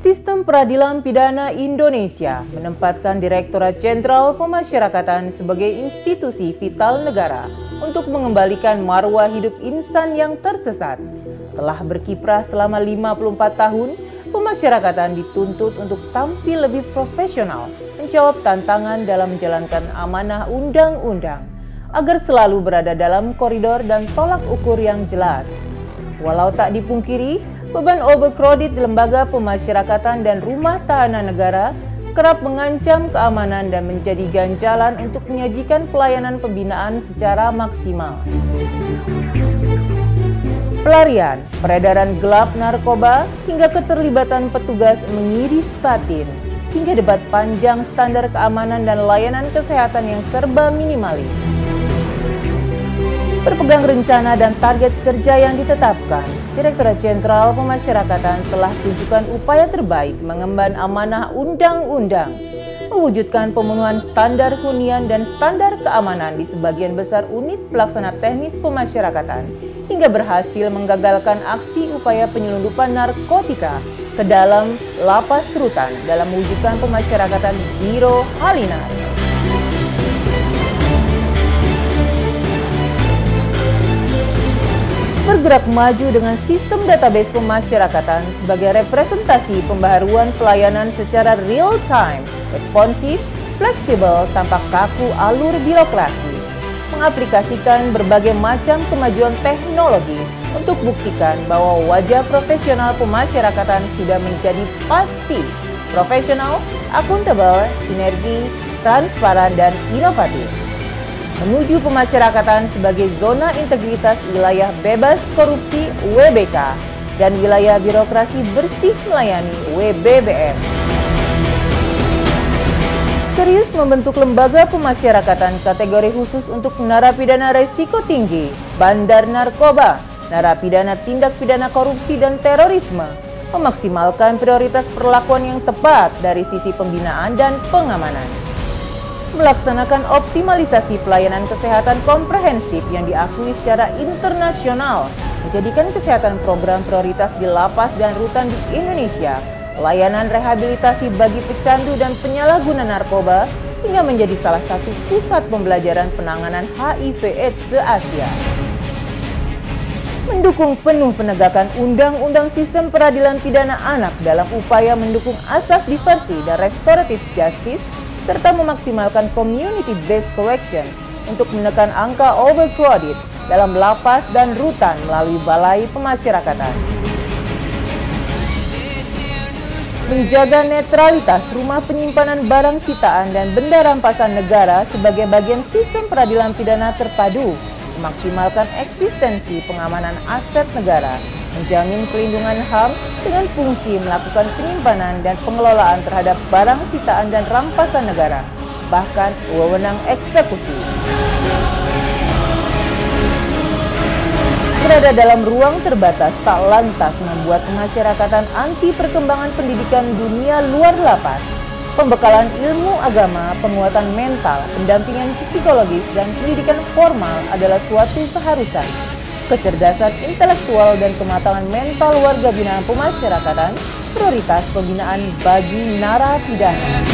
Sistem Peradilan Pidana Indonesia menempatkan Direktorat Jenderal Pemasyarakatan sebagai institusi vital negara untuk mengembalikan marwah hidup insan yang tersesat. Telah berkiprah selama 54 tahun, pemasyarakatan dituntut untuk tampil lebih profesional, menjawab tantangan dalam menjalankan amanah undang-undang, agar selalu berada dalam koridor dan tolak ukur yang jelas. Walau tak dipungkiri, beban overcrowded di lembaga pemasyarakatan dan rumah tahanan negara kerap mengancam keamanan dan menjadi ganjalan untuk menyajikan pelayanan pembinaan secara maksimal. Pelarian, peredaran gelap narkoba, hingga keterlibatan petugas mengiris batin, hingga debat panjang standar keamanan dan layanan kesehatan yang serba minimalis. Berpegang rencana dan target kerja yang ditetapkan, Direktorat Jenderal Pemasyarakatan telah tunjukkan upaya terbaik mengemban amanah undang-undang, mewujudkan pemenuhan standar hunian dan standar keamanan di sebagian besar unit pelaksana teknis pemasyarakatan, hingga berhasil menggagalkan aksi upaya penyelundupan narkotika ke dalam lapas rutan dalam mewujudkan pemasyarakatan zero halinar. Bergerak maju dengan sistem database pemasyarakatan sebagai representasi pembaharuan pelayanan secara real-time, responsif, fleksibel tanpa kaku alur birokrasi. Mengaplikasikan berbagai macam kemajuan teknologi untuk buktikan bahwa wajah profesional pemasyarakatan sudah menjadi pasti, profesional, akuntabel, sinergi, transparan, dan inovatif. Menuju pemasyarakatan sebagai zona integritas wilayah bebas korupsi WBK dan wilayah birokrasi bersih melayani WBBM. Serius membentuk lembaga pemasyarakatan kategori khusus untuk narapidana resiko tinggi, bandar narkoba, narapidana tindak pidana korupsi dan terorisme, memaksimalkan prioritas perlakuan yang tepat dari sisi pembinaan dan pengamanan. Melaksanakan optimalisasi pelayanan kesehatan komprehensif yang diakui secara internasional, menjadikan kesehatan program prioritas di lapas dan rutan di Indonesia, layanan rehabilitasi bagi pecandu dan penyalahguna narkoba, hingga menjadi salah satu pusat pembelajaran penanganan HIV/AIDS se-Asia. Mendukung penuh penegakan Undang-Undang Sistem Peradilan Pidana Anak dalam upaya mendukung asas diversi dan restoratif justice, serta memaksimalkan community-based correction untuk menekan angka overcrowded dalam lapas dan rutan melalui Balai Pemasyarakatan. Menjaga netralitas rumah penyimpanan barang sitaan dan benda rampasan negara sebagai bagian sistem peradilan pidana terpadu, memaksimalkan eksistensi pengamanan aset negara, menjamin pelindungan HAM dengan fungsi melakukan penyimpanan dan pengelolaan terhadap barang sitaan dan rampasan negara, bahkan wewenang eksekusi. Berada dalam ruang terbatas tak lantas membuat pemasyarakatan anti perkembangan pendidikan dunia luar lapas. Pembekalan ilmu agama, penguatan mental, pendampingan psikologis, dan pendidikan formal adalah suatu keharusan. Kecerdasan intelektual dan kematangan mental warga binaan pemasyarakatan prioritas pembinaan bagi narapidana.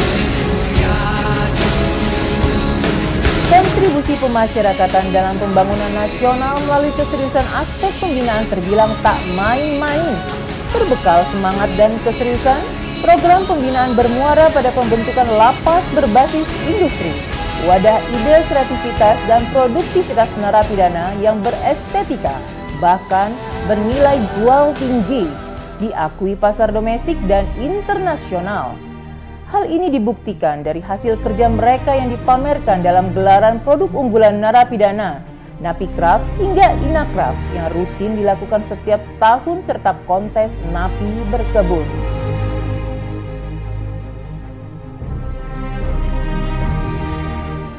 Kontribusi pemasyarakatan dalam pembangunan nasional melalui keseriusan aspek pembinaan terbilang tak main-main. Berbekal semangat dan keseriusan, program pembinaan bermuara pada pembentukan lapas berbasis industri, wadah ide kreativitas dan produktivitas narapidana yang berestetika, bahkan bernilai jual tinggi, diakui pasar domestik dan internasional. Hal ini dibuktikan dari hasil kerja mereka yang dipamerkan dalam gelaran produk unggulan narapidana, Napikraf hingga Inakraf yang rutin dilakukan setiap tahun serta kontes napi berkebun.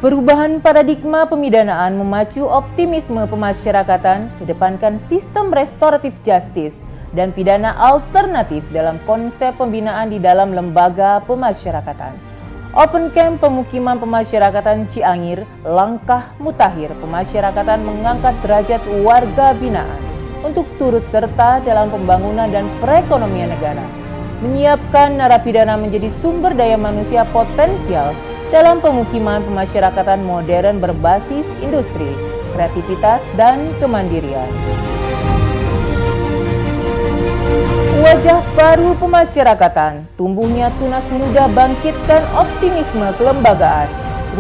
Perubahan paradigma pemidanaan memacu optimisme pemasyarakatan, kedepankan sistem restoratif justice dan pidana alternatif dalam konsep pembinaan di dalam lembaga pemasyarakatan. Open Camp Pemukiman Pemasyarakatan Ciangir, langkah mutakhir pemasyarakatan mengangkat derajat warga binaan untuk turut serta dalam pembangunan dan perekonomian negara. menyiapkan narapidana menjadi sumber daya manusia potensial dalam pemukiman pemasyarakatan modern berbasis industri, kreativitas, dan kemandirian. Wajah baru pemasyarakatan, tumbuhnya Tunas Muda bangkitkan optimisme kelembagaan,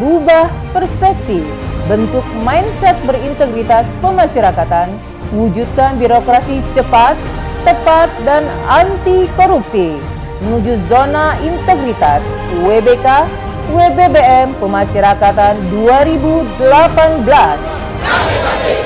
rubah persepsi, bentuk mindset berintegritas pemasyarakatan, wujudkan birokrasi cepat, tepat, dan anti korupsi, menuju zona integritas WBK WBBM Pemasyarakatan 2018.